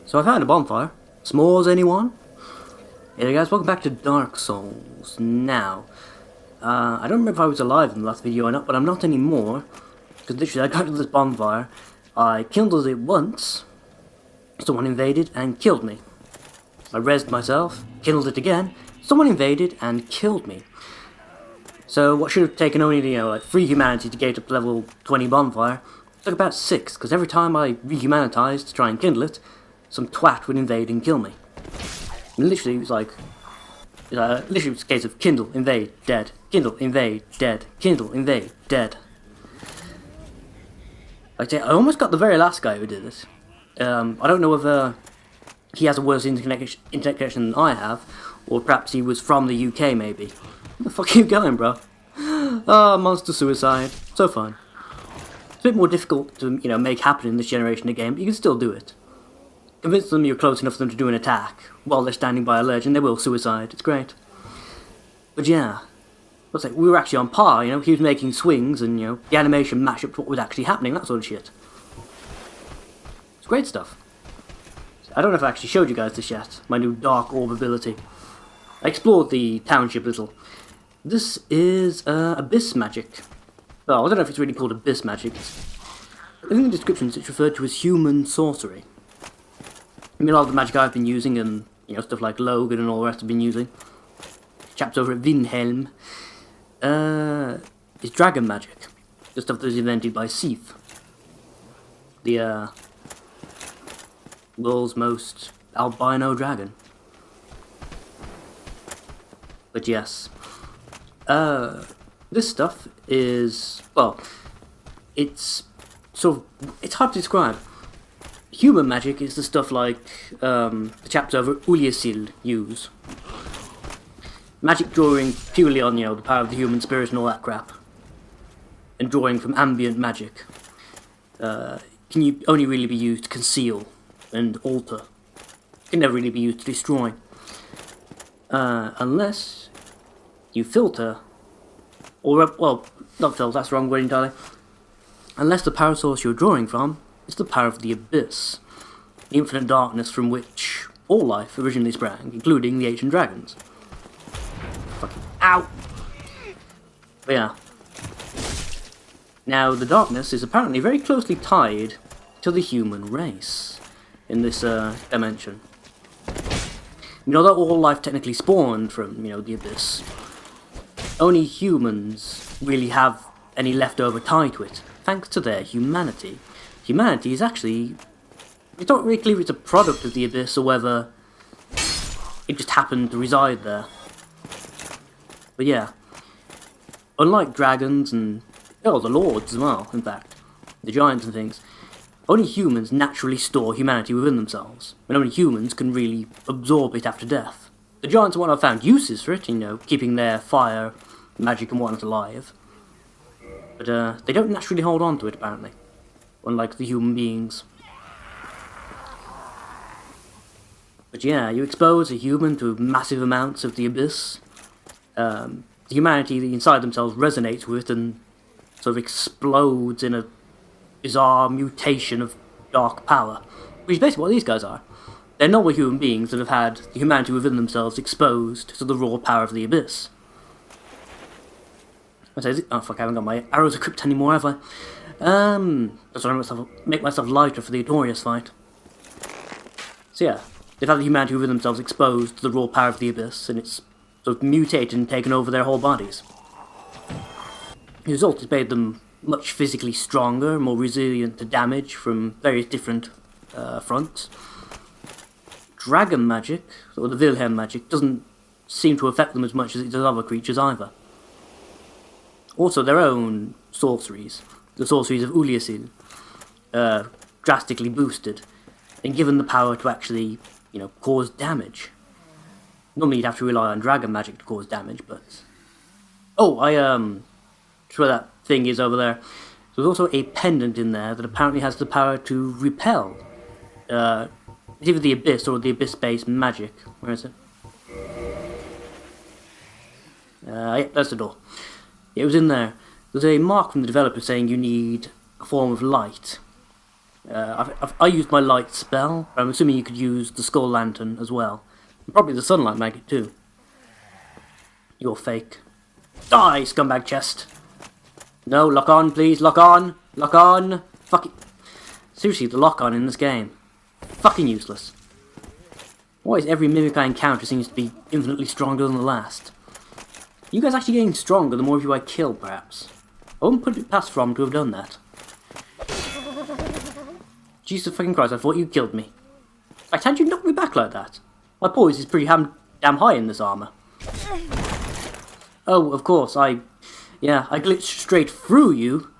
So I found a bonfire. S'mores, anyone? Hey guys, welcome back to Dark Souls. Now, I don't remember if I was alive in the last video or not, but I'm not anymore. Because literally I got to this bonfire, I kindled it once, someone invaded and killed me. I rezzed myself, kindled it again, someone invaded and killed me. So what should have taken only, like 3 humanity to get up to level 20 bonfire, took about 6, because every time I rehumanitized to try and kindle it, some twat would invade and kill me. And literally it was like, literally it was a case of kindle, invade, dead, kindle, invade, dead, kindle, invade, dead. Like I say, I almost got the very last guy who did it. I don't know whether he has a worse internet connection than I have, or perhaps he was from the UK maybe. Where the fuck are you going, bro? Monster suicide. So fun. It's a bit more difficult to, make happen in this generation of game, but you can still do it. Convince them you're close enough for them to do an attack while they're standing by a ledge, and they will suicide. It's great. But yeah, let's say we were actually on par. He was making swings, and the animation matched up to what was actually happening, that sort of shit. It's great stuff. I don't know if I actually showed you guys this yet. My new dark orb ability. I explored the township a little. This is abyss magic. Well, I don't know if it's really called abyss magic. In the descriptions, it's referred to as human sorcery. I mean, a lot of the magic I've been using, and stuff like Logan and all the rest have been using, chaps over at Vinhelm, is dragon magic. The stuff that was invented by Seath, the world's most albino dragon. But yes, this stuff is, well, it's it's hard to describe. Human magic is the stuff like the chaps over at Ulyasil use. Magic drawing purely on, the power of the human spirit and all that crap. And drawing from ambient magic. Can only really be used to conceal and alter. Can never really be used to destroy. Unless you filter, or, well, not filter, that's the wrong word entirely. Unless the power source you're drawing from is the power of the abyss, the infinite darkness from which all life originally sprang, including the ancient dragons. Fucking ow! But yeah. Now, the darkness is apparently very closely tied to the human race in this dimension. Although all life technically spawned from, the abyss, only humans really have any leftover tie to it, thanks to their humanity. Humanity is actually, it's not really clear if it's a product of the abyss or whether it just happened to reside there. But yeah, unlike dragons and, the lords as well, in fact, the giants and things, only humans naturally store humanity within themselves, and only humans can really absorb it after death. The giants and whatnot found uses for it, keeping their fire, magic and whatnot alive, but they don't naturally hold on to it, apparently. Unlike the human beings. But yeah, you expose a human to massive amounts of the abyss. The humanity inside themselves resonates with it and sort of explodes in a bizarre mutation of dark power. Which is basically what these guys are. They're normal human beings that have had the humanity within themselves exposed to the raw power of the abyss. Oh fuck, I haven't got my arrows equipped anymore, have I? That's why I make myself lighter for the Adorius fight. So yeah, they've had the humanity within themselves exposed to the raw power of the abyss, and it's sort of mutated and taken over their whole bodies. The result has made them much physically stronger, more resilient to damage from various different fronts. Dragon magic, or the Wilhelm magic, doesn't seem to affect them as much as it does other creatures either. Also, their own sorceries, the sorceries of Ulyasil, drastically boosted and given the power to actually, cause damage. Normally you'd have to rely on dragon magic to cause damage, but... Oh, that's where that thing is over there. There's also a pendant in there that apparently has the power to repel. It's either the abyss or the abyss-based magic. Where is it? Yep, that's the door. It was in there. There's a mark from the developer saying you need a form of light. I used my light spell. I'm assuming you could use the skull lantern as well. And probably the sunlight magnet too. You're fake. Die, scumbag chest! No, lock on, please. Lock on! Lock on! Fuck it. Seriously, the lock on in this game. Fucking useless. Why is every mimic I encounter seems to be infinitely stronger than the last? You guys actually getting stronger the more of you I kill, perhaps? I wouldn't put it past From to have done that. Jesus fucking Christ, I thought you killed me. Like, how'd you knock me back like that? My poise is pretty damn high in this armour. Oh, of course, I glitched straight through you.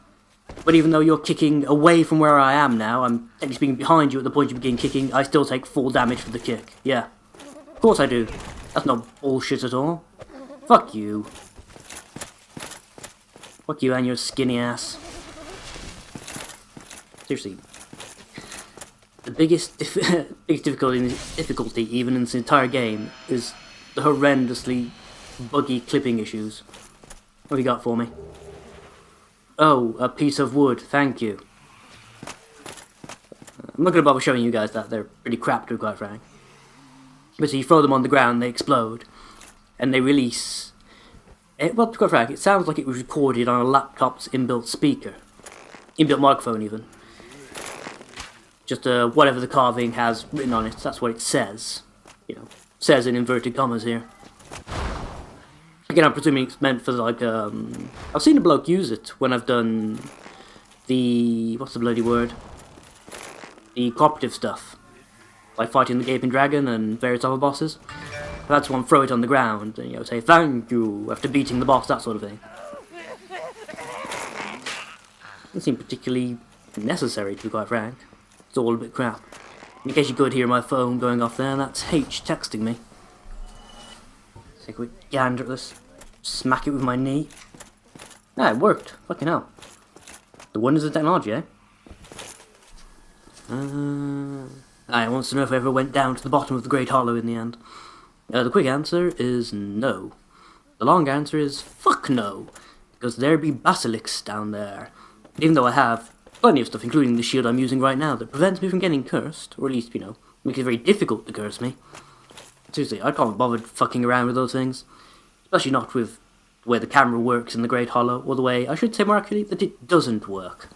But even though you're kicking away from where I am now, I'm technically speaking behind you at the point you begin kicking, I still take full damage for the kick. Yeah. Of course I do. That's not bullshit at all. Fuck you. Fuck you and your skinny ass. Seriously. The biggest difficulty even in this entire game is the horrendously buggy clipping issues. What have you got for me? Oh, a piece of wood, thank you. I'm not going to bother showing you guys that, they're pretty crap to be quite frank. But so you throw them on the ground, they explode, and they release... well, to be quite frank, it sounds like it was recorded on a laptop's inbuilt speaker. Inbuilt microphone, even. Just whatever the carving has written on it, that's what it says. You know, says in inverted commas here. Again, I'm presuming it's meant for, like, I've seen a bloke use it when I've done the... what's the bloody word? The cooperative stuff. Like fighting the Gaping Dragon and various other bosses. I've had someone throw it on the ground and, you know, say, thank you, after beating the boss, that sort of thing. Doesn't seem particularly necessary, to be quite frank. It's all a bit crap. In case you could hear my phone going off there, that's H texting me. Take a quick gander at this. Smack it with my knee. Ah, it worked. Fucking hell. The wonders of technology, eh? I wants to know if I ever went down to the bottom of the Great Hollow in the end. The quick answer is no. The long answer is fuck no. Because there be basilisks down there. Even though I have plenty of stuff, including the shield I'm using right now, that prevents me from getting cursed. Or at least, you know, makes it very difficult to curse me. Seriously, I can't bother fucking around with those things. Especially not with the way the camera works in the Great Hollow, or the way, I should say more accurately, that it doesn't work.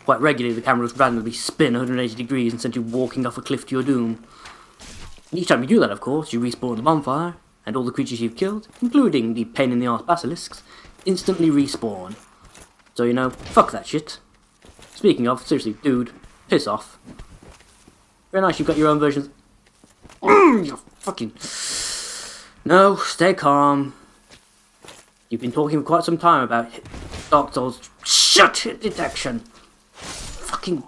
Quite regularly, the camera will randomly spin 180 degrees and send you walking off a cliff to your doom. And each time you do that, of course, you respawn the bonfire, and all the creatures you've killed, including the pain-in-the-arse basilisks, instantly respawn. So, you know, fuck that shit. Speaking of, seriously, dude, piss off. Very nice, you've got your own versions. You fucking... No, stay calm. You've been talking for quite some time about Dark Souls hit detection. Fucking...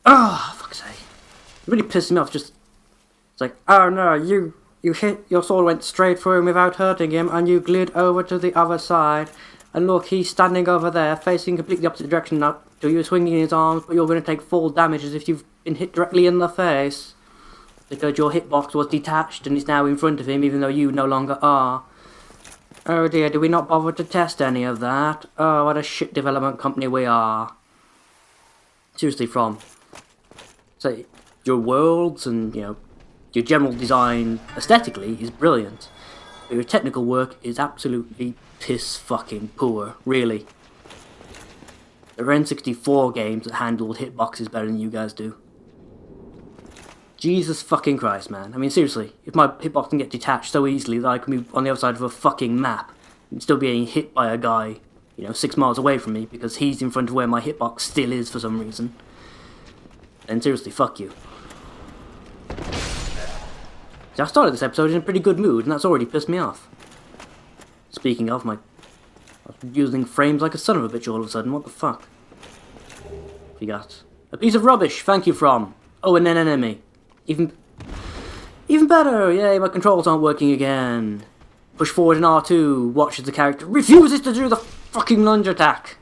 fuck's sake. It really pissed me off, just... It's like, oh no, you hit, your sword went straight through him without hurting him, and you glid over to the other side. And look, he's standing over there, facing completely opposite direction now to you, swinging his arms, but you're going to take full damage as if you've been hit directly in the face. Because your hitbox was detached and is now in front of him, even though you no longer are. Oh dear, do we not bother to test any of that? Oh, what a shit development company we are. Seriously, From. So, your worlds and, you know, your general design aesthetically is brilliant. But your technical work is absolutely piss fucking poor, really. There are N64 games that handled hitboxes better than you guys do. Jesus fucking Christ, man. I mean, seriously, if my hitbox can get detached so easily that I can be on the other side of a fucking map and still being hit by a guy, you know, 6 miles away from me because he's in front of where my hitbox still is for some reason, then seriously, fuck you. See, I started this episode in a pretty good mood, and that's already pissed me off. Speaking of, I was using frames like a son of a bitch all of a sudden, what the fuck? We got a piece of rubbish, thank you, From. Oh, and an enemy. Even better, yay, my controls aren't working again. Push forward in R2, watch as the character refuses to do the fucking lunge attack.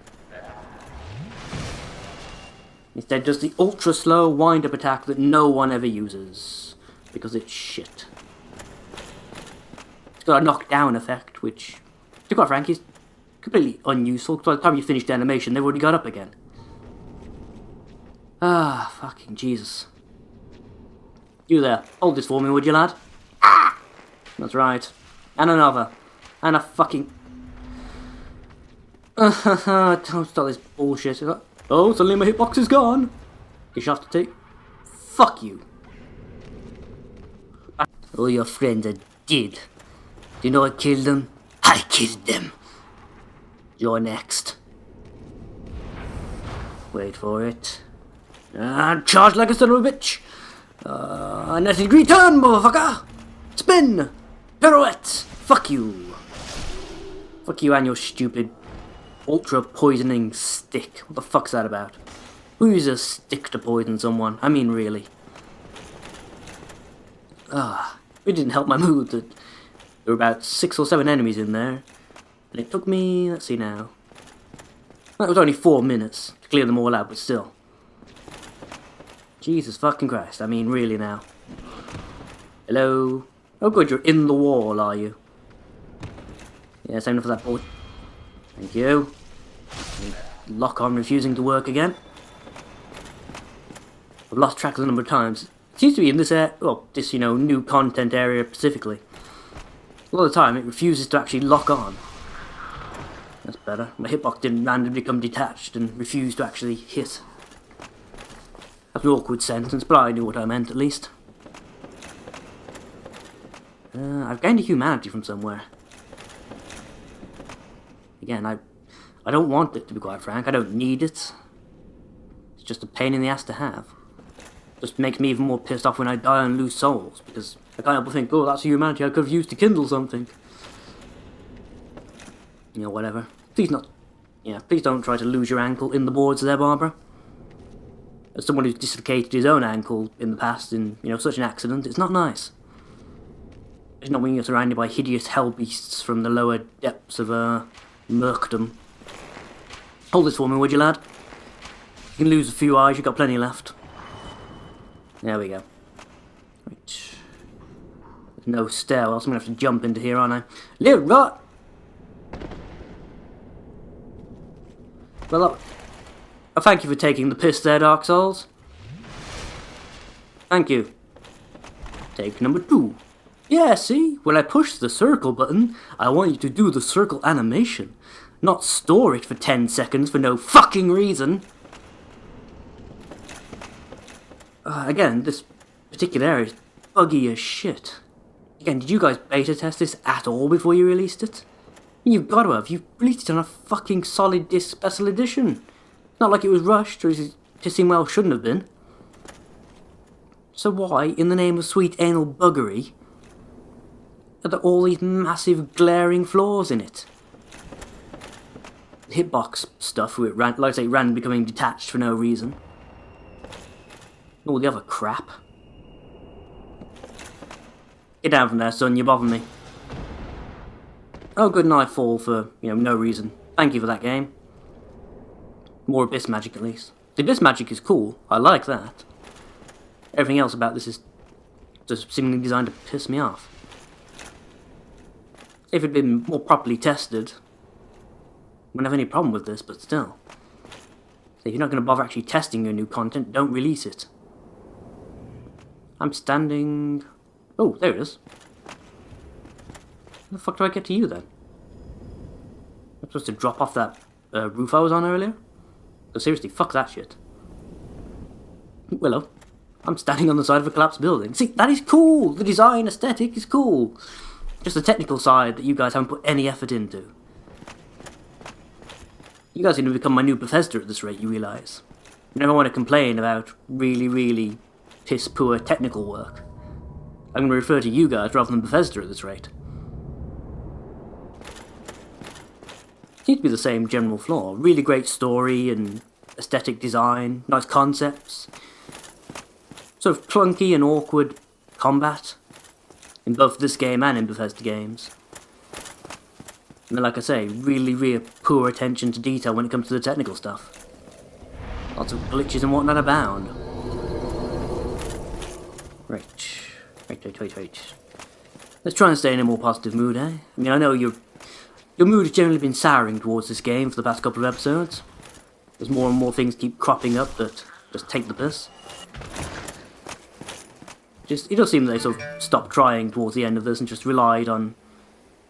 Instead does the ultra slow wind-up attack that no one ever uses. Because it's shit. It's got a knockdown effect, which, to be quite frank, is completely unuseful, because by the time you finish the animation, they've already got up again. Ah, fucking Jesus. You there, hold this for me, would you, lad? Ah! That's right. And another. And a fucking... Don't start this bullshit. Oh, suddenly my hitbox is gone. Guess you have to take... Fuck you. All your friends are dead. Do you know I killed them? I killed them. You're next. Wait for it. And charge like a son of a bitch. And let it return, motherfucker. Spin. Pirouette. Fuck you. Fuck you and your stupid ultra poisoning stick. What the fuck's that about? Who uses a stick to poison someone? I mean, really. It didn't help my mood that there were about 6 or 7 enemies in there. And it took me, let's see now. That was only 4 minutes to clear them all out, but still. Jesus fucking Christ, I mean, really now. Hello? Oh good, you're in the wall, are you? Yeah, same enough for that boy. Thank you. Lock on refusing to work again. I've lost track of the number of times. It seems to be in this this, new content area specifically. A lot of the time it refuses to actually lock on. That's better. My hitbox didn't randomly become detached and refuse to actually hit. That's an awkward sentence, but I knew what I meant at least. I've gained a humanity from somewhere. Again, I don't want it, to be quite frank. I don't need it. It's just a pain in the ass to have. Just makes me even more pissed off when I die and lose souls, because I can't help but think, oh, that's a humanity I could have used to kindle something. Whatever. Please don't try to lose your ankle in the boards there, Barbara. As someone who's dislocated his own ankle in the past in, such an accident, it's not nice. It's not when you're surrounded by hideous hell beasts from the lower depths of, Murkdom. Hold this for me, would you, lad? You can lose a few eyes, you've got plenty left. There we go. Right. There's no stairwell, so I'm going to have to jump into here, aren't I? Live right! Well, thank you for taking the piss there, Dark Souls. Thank you. Take number 2. Yeah, see? When I push the circle button, I want you to do the circle animation. Not store it for 10 seconds for no fucking reason. Again, this particular area is buggy as shit. Again, did you guys beta test this at all before you released it? You've got to have. You've released it on a fucking solid disc special edition. Not like it was rushed or just well shouldn't have been. So why, in the name of sweet anal buggery, are there all these massive glaring flaws in it? Hitbox stuff, with like I say, randomly becoming detached for no reason. All the other crap. Get down from there, son, you bother me. Oh, good night fall for, no reason. Thank you for that game. More Abyss magic, at least. The Abyss magic is cool. I like that. Everything else about this is just seemingly designed to piss me off. If it had been more properly tested, I wouldn't have any problem with this, but still. So if you're not going to bother actually testing your new content, don't release it. I'm standing... Oh, there it is. How the fuck do I get to you then? I'm supposed to drop off that roof I was on earlier? So seriously, fuck that shit. Willow, I'm standing on the side of a collapsed building. See, that is cool! The design aesthetic is cool! Just the technical side that you guys haven't put any effort into. You guys are going to become my new Bethesda at this rate, you realise. You never want to complain about really, really piss-poor technical work. I'm going to refer to you guys rather than Bethesda at this rate. Seems to be the same general flaw. Really great story and aesthetic design, nice concepts. Sort of clunky and awkward combat. In both this game and in Bethesda games. And then, like I say, really, really poor attention to detail when it comes to the technical stuff. Lots of glitches and whatnot abound. Right. Let's try and stay in a more positive mood, eh? I mean, I know your mood has generally been souring towards this game for the past couple of episodes. As more and more things keep cropping up that just take the piss. It does seem that they sort of stopped trying towards the end of this and just relied on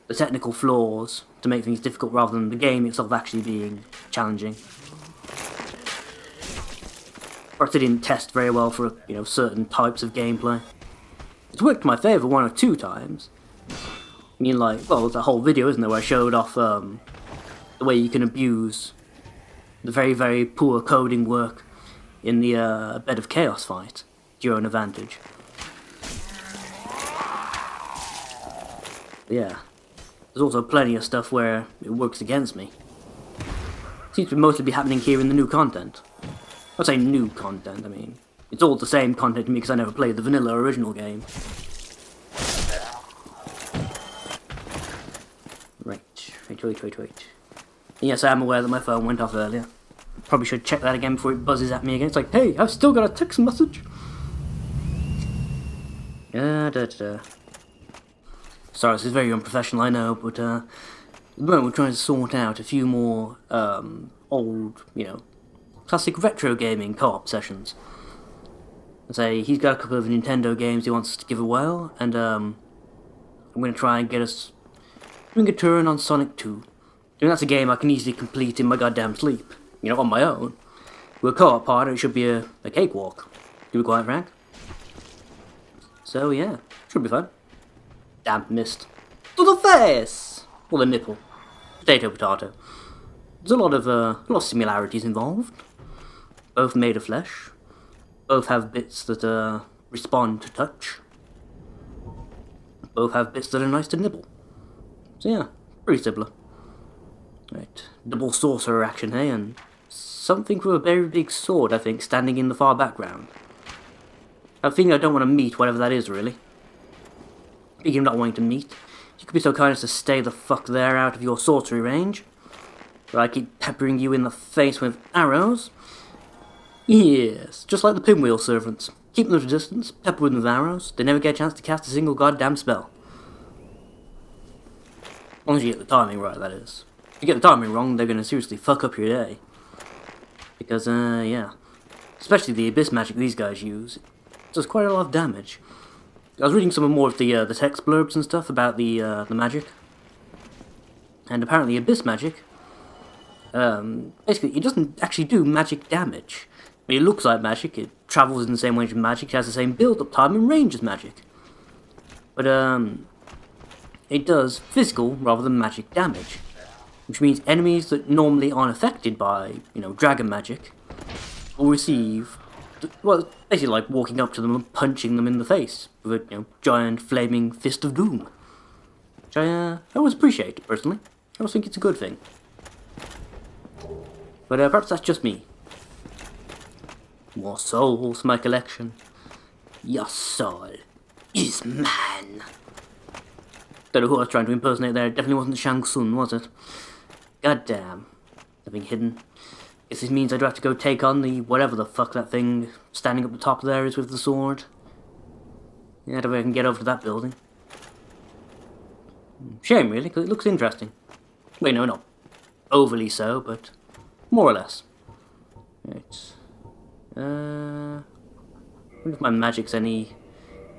the technical flaws to make things difficult rather than the game itself actually being challenging. Perhaps they didn't test very well for, certain types of gameplay. It's worked in my favour 1 or 2 times. I mean, there's a whole video, isn't there, where I showed off the way you can abuse the very, very poor coding work in the Bed of Chaos fight to your own advantage. But yeah, there's also plenty of stuff where it works against me. It seems to mostly be happening here in the new content. I'd say new content, I mean, it's all the same content to me because I never played the vanilla original game. Right. Yes, I am aware that my phone went off earlier. Probably should check that again before it buzzes at me again. It's like, hey, I've still got a text message. Sorry, this is very unprofessional, I know, but at the moment we're trying to sort out a few more old, classic retro gaming co-op sessions. I'd say he's got a couple of Nintendo games he wants us to give away, and I'm going to try and get us doing a turn on Sonic 2. I mean, that's a game I can easily complete in my goddamn sleep, on my own. With a co-op partner, it should be a cakewalk, to be quite frank. So yeah, should be fun. Damn, missed. To the face! Or the nipple. Potato. There's a lot of similarities involved. Both made of flesh. Both have bits that respond to touch. Both have bits that are nice to nibble. So yeah, pretty similar. Right, double sorcerer action here, and something with a very big sword, I think, standing in the far background. I think I don't want to meet whatever that is, really. Speaking of not wanting to meet, you could be so kind as to stay the fuck there out of your sorcery range. But I keep peppering you in the face with arrows. Yes, just like the pinwheel servants. Keep them at a distance, pepper them with arrows, they never get a chance to cast a single goddamn spell. As long as you get the timing right, that is. If you get the timing wrong, they're going to seriously fuck up your day. Because, yeah. Especially the abyss magic these guys use. It does quite a lot of damage. I was reading some more of the text blurbs and stuff about the magic. And apparently abyss magic, basically, it doesn't actually do magic damage. I mean, it looks like magic, it travels in the same way as magic, it has the same build-up time and range as magic. But, it does physical rather than magic damage. Which means enemies that normally aren't affected by, dragon magic, will receive, well, basically like walking up to them and punching them in the face with a, giant flaming fist of doom. Which I always appreciate, personally. I always think it's a good thing. But perhaps that's just me. More souls for my collection. Your soul is mine. Don't know who I was trying to impersonate there. It definitely wasn't Shang Tsung, was it? God damn. Nothing hidden. Guess this means I'd have to go take on the whatever the fuck that thing standing up the top there is with the sword. Yeah, I don't know if I can get over to that building. Shame, really, because it looks interesting. Wait, no, not overly so, but more or less. Right. I wonder if my magic's any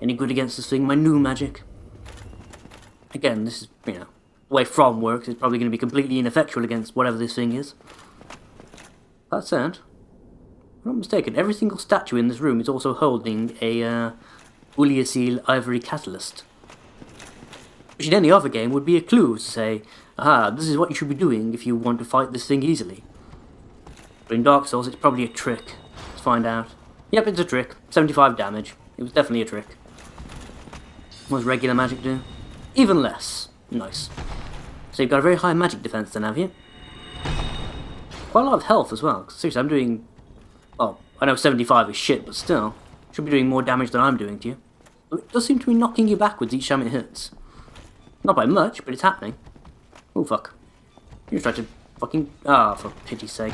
good against this thing. My new magic. Again, this is, the way From works, it's probably going to be completely ineffectual against whatever this thing is. That said, if I'm not mistaken, every single statue in this room is also holding a Uliasil ivory catalyst. Which in any other game would be a clue to say, aha, this is what you should be doing if you want to fight this thing easily. But in Dark Souls, it's probably a trick. Let's find out. Yep, it's a trick. 75 damage. It was definitely a trick. What does regular magic do? Even less. Nice. So you've got a very high magic defense then, have you? Quite a lot of health as well. Seriously, I'm doing... Oh, I know 75 is shit, but still. Should be doing more damage than I'm doing to you. It does seem to be knocking you backwards each time it hits. Not by much, but it's happening. Oh, fuck. You tried to fucking... Ah, for pity's sake.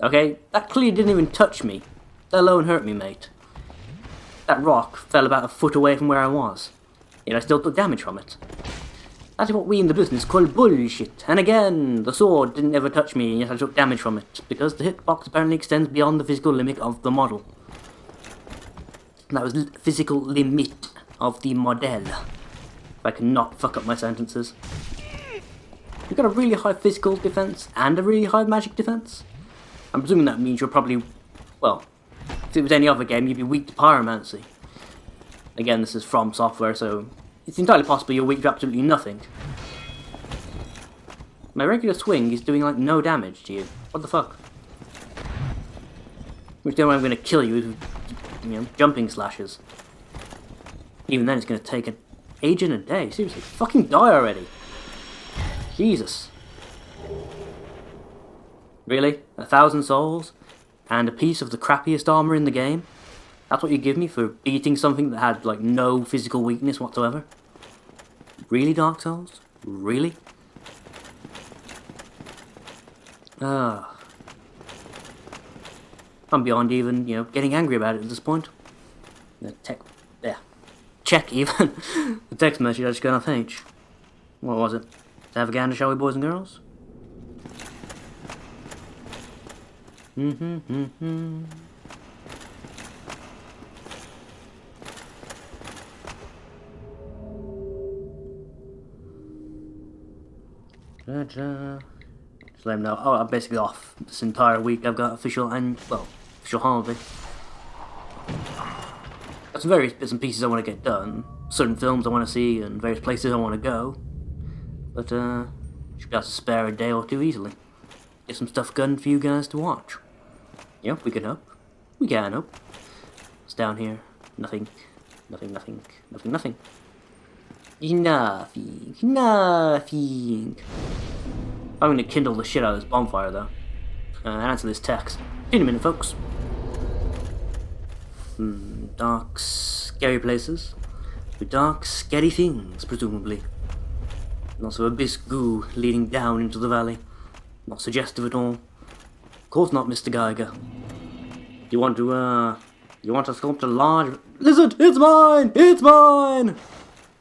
Okay, that clearly didn't even touch me. Let alone hurt me, mate. That rock fell about a foot away from where I was. Yet I still took damage from it. That is what we in the business call bullshit. And again, the sword didn't ever touch me, and yet I took damage from it, because the hitbox apparently extends beyond the physical limit of the model. And that was physical limit of the model. If I can not fuck up my sentences. You've got a really high physical defense and a really high magic defense. I'm presuming that means you're probably, well, if it was any other game, you'd be weak to pyromancy. Again, this is From Software, so it's entirely possible you're weak to absolutely nothing. My regular swing is doing like no damage to you. What the fuck? Which the only way I'm going to kill you is with, jumping slashes. Even then, it's going to take an age and a day. Seriously, fucking die already. Jesus. Really? 1,000 souls? And a piece of the crappiest armor in the game? That's what you give me for beating something that had, like, no physical weakness whatsoever? Really, Dark Souls? Really? I'm beyond even, getting angry about it at this point. Check even. The text message I just got off H. What was it? Have a gander, shall we, boys and girls? Just let him know. Oh, I'm basically off this entire week. I've got official holiday. Got some various bits and pieces I want to get done. Certain films I want to see and various places I want to go. But, should be able to spare a day or two easily. Get some stuff done for you guys to watch. Yep, we can hope. We can hope. It's down here. Nothing. Nothing. Nothing. I'm gonna kindle the shit out of this bonfire, though. And answer this text. In a minute, folks. Dark, scary places. With dark, scary things, presumably. And also abyss goo leading down into the valley. Not suggestive at all. Of course not, Mr. Geiger. You want to sculpt a large lizard? It's mine! It's mine!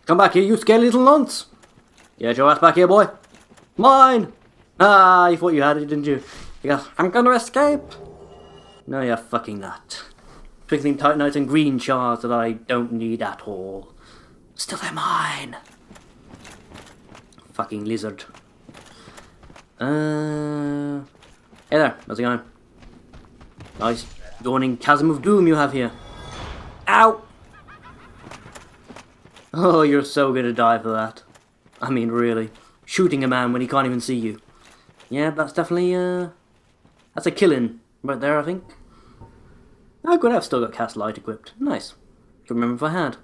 Come back here, you scared little nonce! Get your ass back here, boy! Mine! Ah, you thought you had it, didn't you? You go, I'm gonna escape! No, you're fucking not. Twinkling titanites and green shards that I don't need at all. Still, they're mine! Fucking lizard. Hey there, how's it going? Nice yawning chasm of doom you have here. Ow! Oh, you're so gonna die for that. I mean, really. Shooting a man when he can't even see you. Yeah, that's definitely, that's a killing right there, I think. Oh, good, I've still got cast light equipped. Nice. Don't remember if I had.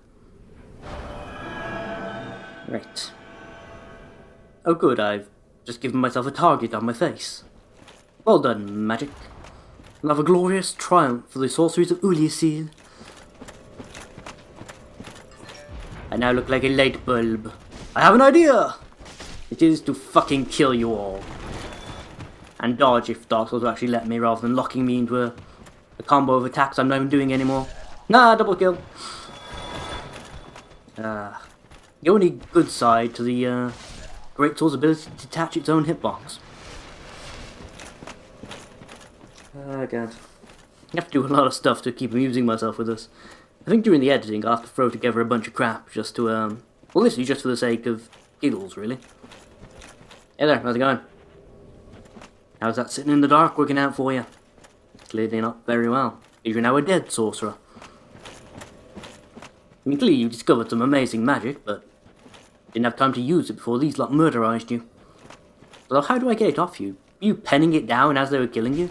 Right. Oh good, I've just given myself a target on my face. Well done, magic. I'll have a glorious triumph for the sorceries of Ulysses. I now look like a light bulb. I have an idea! It is to fucking kill you all. And dodge if Dark Souls will actually let me, rather than locking me into a combo of attacks I'm not even doing anymore. Nah, double kill. The only good side to the Great Sword's ability to detach its own hitbox. Oh god. I have to do a lot of stuff to keep amusing myself with this. I think during the editing I'll have to throw together a bunch of crap just to, well, literally just for the sake of giggles, really. Hey there, how's it going? How's that sitting in the dark working out for you? Clearly not very well. You're now a dead sorcerer. I mean, clearly you discovered some amazing magic, but didn't have time to use it before these lot murderized you. So how do I get it off you? Are you penning it down as they were killing you?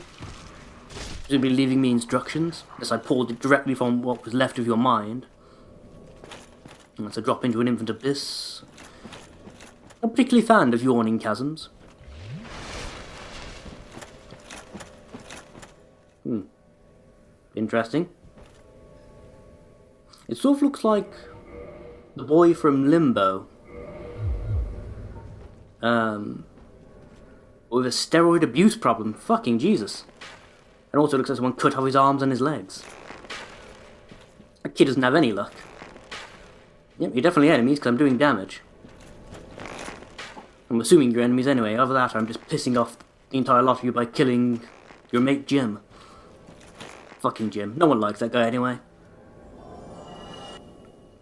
Presumably leaving me instructions, as I pulled it directly from what was left of your mind. And that's a drop into an infant abyss. Not particularly fond of yawning chasms. Interesting. It sort of looks like the boy from Limbo. With a steroid abuse problem. Fucking Jesus. And also looks like someone cut off his arms and his legs. That kid doesn't have any luck. Yep, you're definitely enemies because I'm doing damage. I'm assuming you're enemies anyway. Other than that, I'm just pissing off the entire lot of you by killing your mate Jim. Fucking Jim. No one likes that guy anyway.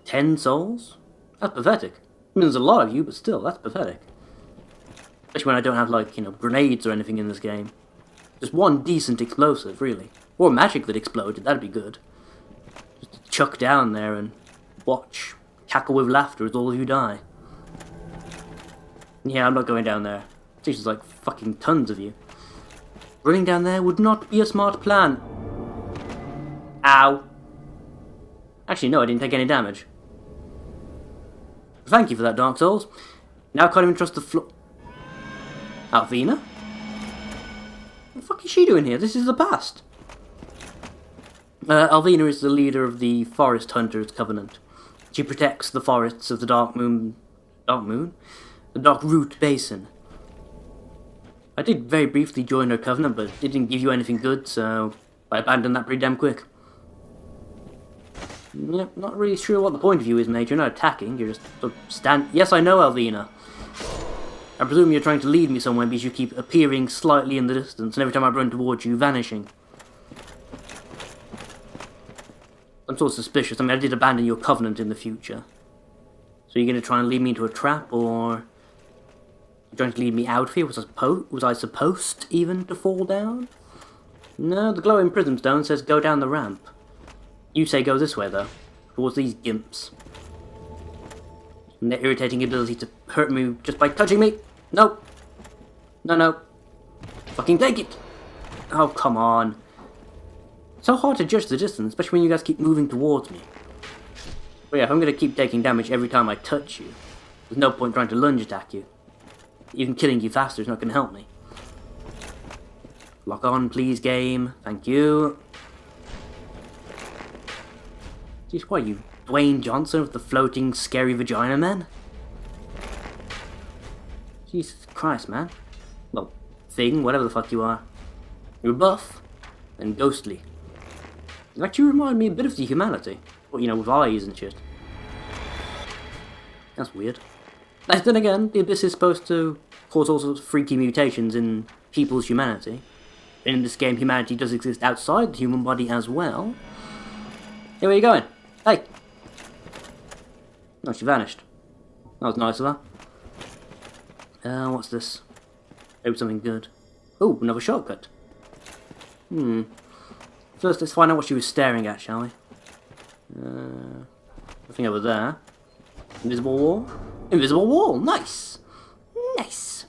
10 souls? That's pathetic. I mean, there's a lot of you, but still, that's pathetic. Especially when I don't have, like, you know, grenades or anything in this game. Just one decent explosive, really. Or magic that exploded, that'd be good. Just chuck down there and watch. Cackle with laughter as all of you die. Yeah, I'm not going down there. There's like fucking tons of you. Running down there would not be a smart plan. Ow. Actually, no, I didn't take any damage. Thank you for that, Dark Souls. Now I can't even trust the floor. Alvina? What the fuck is she doing here? This is the past. Alvina is the leader of the Forest Hunters Covenant. She protects the forests of the Dark Moon? The Dark Root Basin. I did very briefly join her covenant, but it didn't give you anything good, so I abandoned that pretty damn quick. Yep, not really sure what the point of you is, mate. You're not attacking, you're just sort of stand. Yes, I know, Alvina. I presume you're trying to lead me somewhere because you keep appearing slightly in the distance, and every time I run towards you, vanishing. I'm sort of suspicious. I mean, I did abandon your covenant in the future. So you're going to try and lead me into a trap, or you're trying to lead me out of here? Was I supposed even to fall down? No, the glowing prism stone says go down the ramp. You say go this way, though, towards these gimps. And their irritating ability to hurt me just by touching me. No. No, no. Fucking take it. Oh, come on. It's so hard to judge the distance, especially when you guys keep moving towards me. But yeah, if I'm going to keep taking damage every time I touch you, there's no point trying to lunge attack you. Even killing you faster is not going to help me. Lock on, please, game. Thank you. Jeez, what are you, Dwayne Johnson with the floating, scary vagina man? Jesus Christ, man. Well, thing, whatever the fuck you are. You're buff and ghostly. You actually remind me a bit of the humanity. Well, you know, with eyes and shit. That's weird. Then again, the Abyss is supposed to cause all sorts of freaky mutations in people's humanity. And in this game, humanity does exist outside the human body as well. Hey, where are you going? Hey! Oh, she vanished. That was nice of her. What's this? Maybe something good. Oh, another shortcut. First, let's find out what she was staring at, shall we? Nothing over there. Invisible wall? Invisible wall! Nice! Nice!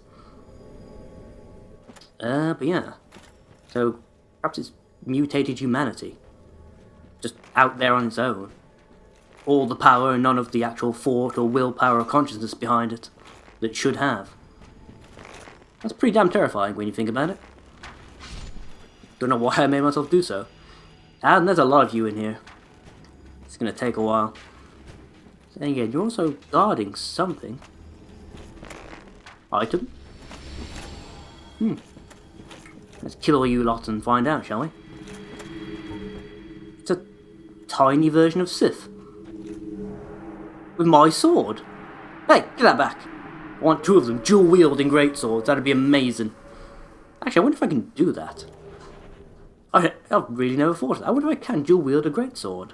But yeah. So, perhaps it's mutated humanity. Just out there on its own. All the power and none of the actual thought or willpower or consciousness behind it that it should have. That's pretty damn terrifying when you think about it. Don't know why I made myself do so. And there's a lot of you in here. It's gonna take a while. Then again, you're also guarding something. Item? Let's kill all you lot and find out, shall we? It's a tiny version of Sith. With my sword. Hey, give that back. I want two of them dual-wielding greatswords. That'd be amazing. Actually, I wonder if I can do that. I've really never thought of that. I wonder if I can dual-wield a greatsword.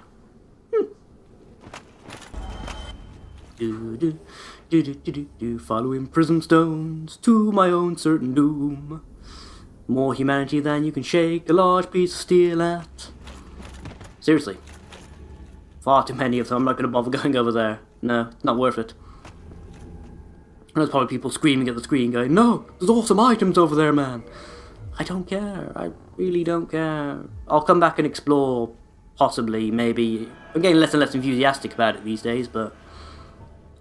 Following prism stones to my own certain doom. More humanity than you can shake a large piece of steel at. Seriously. Far too many of them. I'm not going to bother going over there. No, it's not worth it. And there's probably people screaming at the screen going, no, there's awesome items over there, man. I don't care. I really don't care. I'll come back and explore, possibly, maybe. I'm getting less and less enthusiastic about it these days, but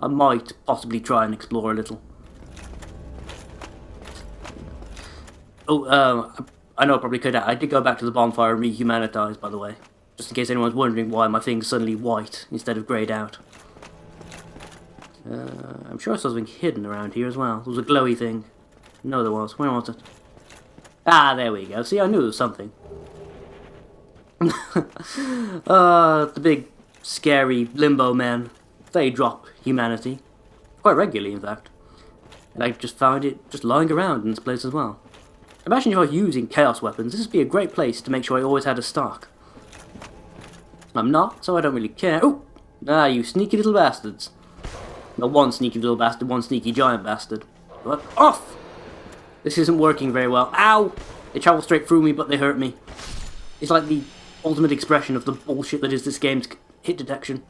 I might possibly try and explore a little. Oh, I know I probably could. I did go back to the bonfire and rehumanitize, by the way. Just in case anyone's wondering why my thing's suddenly white instead of greyed out. I'm sure I saw something hidden around here as well. There was a glowy thing. No, there was. Where was it? Ah, there we go. See, I knew there was something. The big, scary limbo men. They drop humanity. Quite regularly, in fact. And I just found it just lying around in this place as well. Imagine if I was using chaos weapons, this would be a great place to make sure I always had a stock. I'm not, so I don't really care. Oh! Ah, you sneaky little bastards. Well, one sneaky little bastard, one sneaky giant bastard. What? Off! This isn't working very well. Ow! They travel straight through me, but they hurt me. It's like the ultimate expression of the bullshit that is this game's hit detection.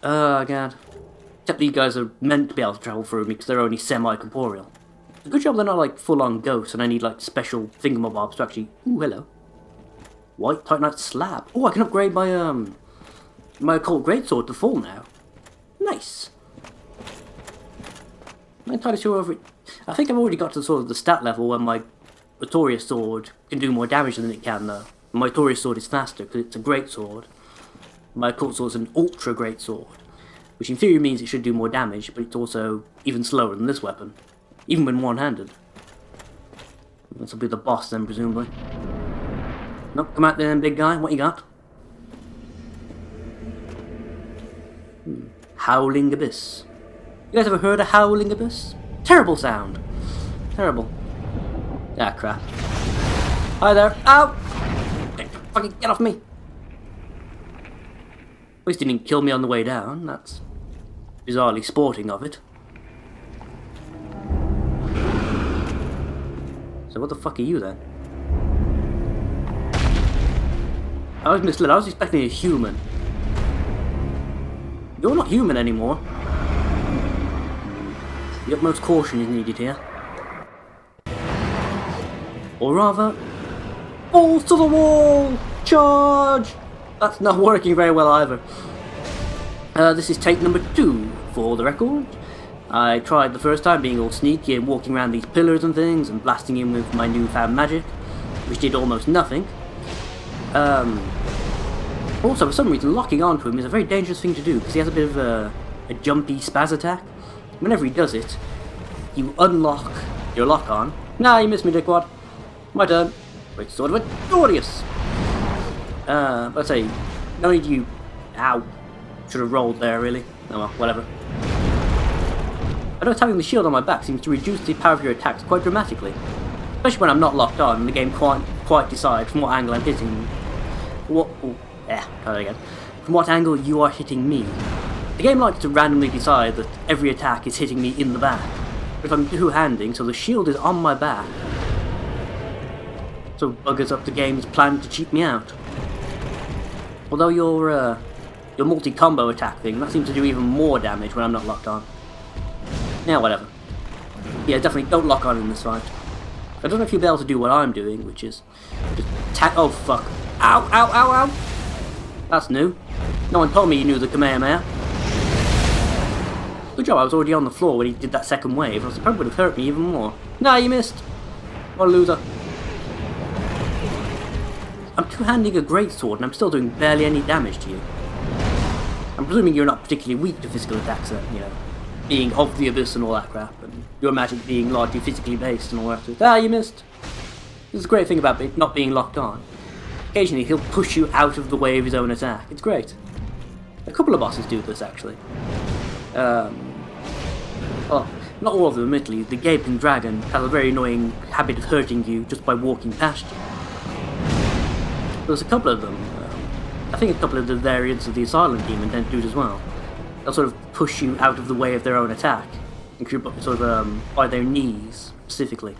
Oh, God. Except these guys are meant to be able to travel through me because they're only semi-corporeal. Good job they're not like full-on ghosts and I need like special thingamabobs to actually... Ooh, hello. White Titanite slab. Oh, I can upgrade my my occult greatsword to full now. Nice. I'm not entirely sure over it. I think I've already got to sort of the stat level where my Artorias sword can do more damage than it can though. My Artorias sword is faster because it's a greatsword. My occult sword is an ultra greatsword, which in theory means it should do more damage, but it's also even slower than this weapon, even when one-handed. This will be the boss then, presumably. Nope, come out there then, big guy. What you got? Howling Abyss. You guys ever heard of Howling Abyss? Terrible sound. Terrible. Ah, crap. Hi there. Ow! Fucking get off me! At least he didn't kill me on the way down. That's bizarrely sporting of it. So what the fuck are you then? I was misled. I was expecting a human. You're not human anymore. The utmost caution is needed here. Or rather, balls to the wall! Charge! That's not working very well either. This is take number 2 for the record. I tried the first time being all sneaky and walking around these pillars and things and blasting him with my newfound magic, which did almost nothing. Also, for some reason, locking onto him is a very dangerous thing to do because he has a bit of a jumpy spaz attack. Whenever he does it, you unlock your lock on. Nah, you missed me, dickwad. My turn. Wait, sort of victorious. But I say, not only do you... Ow. Should have rolled there, really. Oh well, whatever. I noticed having the shield on my back seems to reduce the power of your attacks quite dramatically. Especially when I'm not locked on and the game can't quite decide from what angle I'm hitting. Try that again. From what angle you are hitting me. The game likes to randomly decide that every attack is hitting me in the back. But if I'm two-handing, so the shield is on my back, so buggers up the game's plan to cheat me out. Although your multi-combo attack thing, that seems to do even more damage when I'm not locked on. Yeah, whatever. Yeah, definitely don't lock on in this fight. I don't know if you'll be able to do what I'm doing, which is just attack. Oh fuck! Ow! Ow! Ow! Ow! That's new. No one told me you knew the Kamehameha. Good job, I was already on the floor when he did that second wave. I probably would have hurt me even more. Nah, you missed. What a loser. I'm two-handing a greatsword and I'm still doing barely any damage to you. I'm presuming you're not particularly weak to physical attacks then, you know, being of the abyss and all that crap, and your magic being largely physically based and all that. Ah, you missed. This is a great thing about it not being locked on. Occasionally he'll push you out of the way of his own attack. It's great. A couple of bosses do this actually. Well, not all of them admittedly. The Gaping Dragon has a very annoying habit of hurting you just by walking past you. There's a couple of them. I think a couple of the variants of the Asylum Demon tend to do it as well. They'll sort of push you out of the way of their own attack, and creep up sort of by their knees specifically.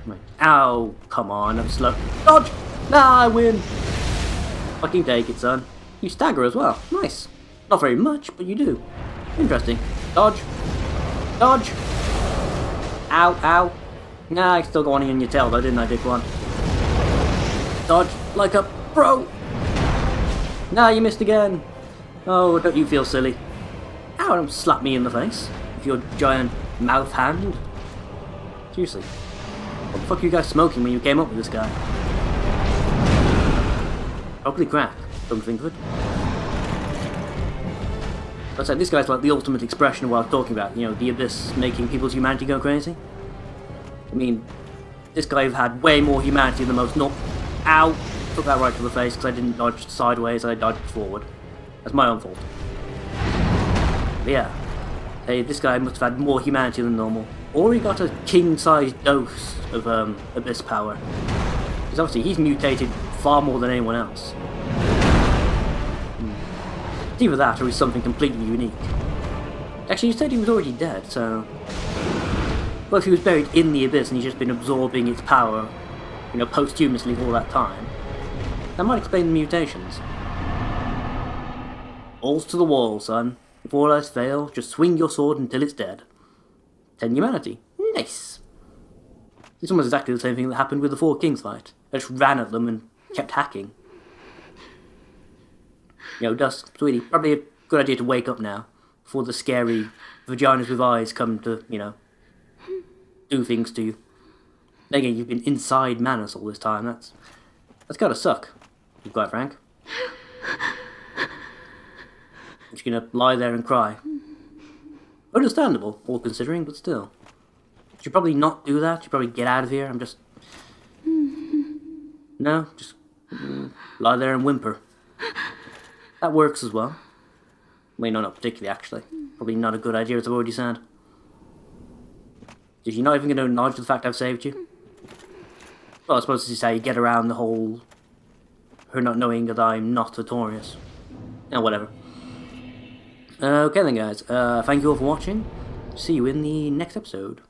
Right. Ow! Come on, I'm slow. Dodge! Nah, I win! Fucking take it, son. You stagger as well. Nice. Not very much, but you do. Interesting. Dodge. Dodge! Ow, ow. Nah, I still got one in your tail though, didn't I, dick one? Dodge like a pro! Nah, you missed again. Oh, don't you feel silly? Ow, don't slap me in the face with your giant mouth hand. Seriously. What the fuck were you guys smoking when you came up with this guy? Probably crack, don't think of it. But I said, this guy's like the ultimate expression of what I was talking about, you know, the abyss making people's humanity go crazy. I mean, this guy had way more humanity than most. Ow! Took that right to the face because I didn't dodge sideways, I dodged forward. That's my own fault. But yeah. Hey, this guy must have had more humanity than normal. Or he got a king-sized dose of abyss power. Because obviously he's mutated far more than anyone else. It's either that or he's something completely unique. Actually, you said he was already dead, so... Well, if he was buried in the abyss and he's just been absorbing its power, you know, posthumously all that time, that might explain the mutations. Balls to the wall, son. If all else fail, just swing your sword until it's dead. 10 humanity. Nice. It's almost exactly the same thing that happened with the Four Kings fight. I just ran at them and kept hacking. You know, Dust, sweetie, probably a good idea to wake up now, before the scary vaginas with eyes come to, you know, do things to you. Then again, you've been inside Manus all this time. That's gotta suck, to be quite frank. You're gonna lie there and cry. Understandable, all considering, but still. You should probably not do that. You should probably get out of here. I'm just... No, just lie there and whimper. That works as well. Well, no, not particularly, actually. Probably not a good idea, as I've already said. Is she not even going to acknowledge the fact I've saved you? Well, I suppose this is how you get around the whole... her not knowing that I'm not notorious. Oh, whatever. Okay then, guys. Thank you all for watching. See you in the next episode.